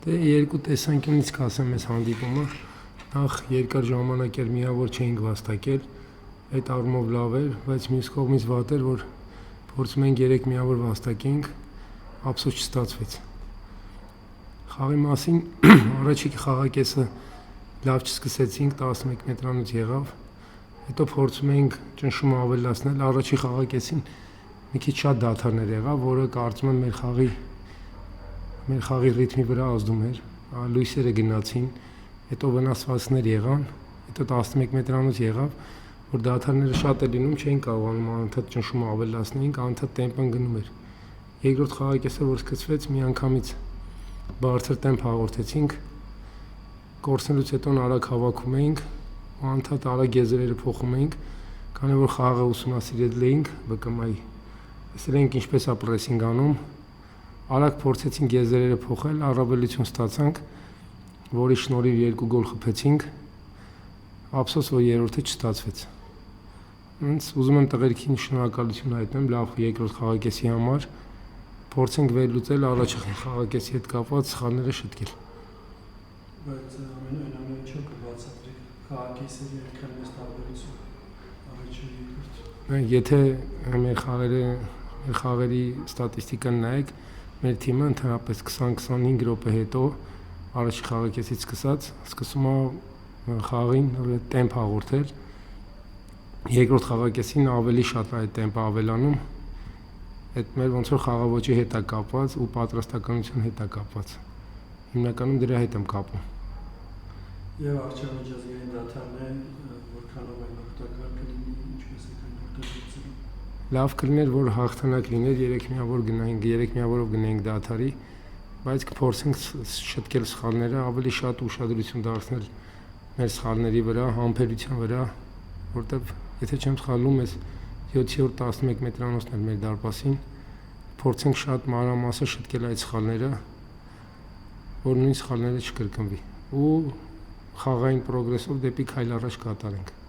Դե երկու տեսանկյունից կասեմ այս հանդիպումը, նախ երկար ժամանակ էր միավոր չէինք վաստակել, այդ առումով լավ էր, բայց մյուս կողմից վատ էր, որ փորձում ենք 3 միավոր վաստակենք, ափսոս չստացվեց։ Խաղի մասին առաջի խաղակեսը լավ չսկսեցինք, 11 մետրանոց եղավ, հետո փորձում ենք ճնշումը ավելացնել, առաջի խաղակեսին մի քիչ շատ դադարներ եղավ, որը կարծում եմ մեր խաղի ռիթմի վրա ազդում էր, լույսերը գնացին, հետո վնասվածքներ եղան, հետո 11 մետրանոց եղավ, որ դադարները շատ է լինում, չէին կարողանում անընդհատ ճնշումը ավելացնեինք, անընդհատ տեմպն գնում էր։ Երկրորդ խաղակեսը, որ սկսվեց, միանգամից բարձր տեմպ հաղորդեցինք, կորցնելուց հետո արագ հավաքում էինք, անընդհատ արագ եզրերը փոխում էինք, քանի որ խաղը ուսումնասիրել էինք ԲԿՄ-ի, տեսել էինք ինչպես է պրեսինգ անում, արագ փորձեցինք եզրերը փոխել, առավելություն ստացանք, որի շնորհիվ 2 գոլ խփեցինք, ափսոս որ երրորդը չստացվեց։ Հենց ուզում եմ տղերքին շնորհակալություն հայտնեմ լավ երկրորդ խաղակեսի համար, փորձենք վերլուծել առաջի խաղակեսի հետ կապված սխալները շտկել։ Բայց ամենը ինչու կբացատրեք խաղակեսերի երկրորդ մեծ տարբերություն առաջի երկրորդ։ Եթե մեր խաղերի ստատիստիկան նայեք, մեր թիմը ընդհանրապես 20-25 րոպե հետո առաջի խաղակեսից սկսում է խաղին տեմպ հաղորդել, երկրորդ խաղակեսին ավելի շատ այդ տեմպը ավելանում, այդ մեր ոնց որ խաղաոճի հետ է կապված ու պատրաստականության հետ է կապված, հիմնականում դրա հետ եմ կապում։ Եվ արժանապատվային դադարներ, որքանով այն օգտակար կլինի, ինչպես եք այն օգտագործում։ Լավ կլիներ, որ հաղթանակ լիներ, 3 միավորով գնայինք դադարի, բայց կփորձենք շտկել սխալները, ավելի շատ ուշադրություն դարձնել մեր սխալների վրա, համբերության վրա, որտեղ եթե չեմ սխալվում, այս 7-րդ 11 մետրանոցն էր մեր դարպասին, փորձենք շատ մանրամասն շտկել այդ սխալները, որ նույն սխալները չկրկնվի ու խաղային պրոգրեսով դեպի քայլ առաջ կատարենք։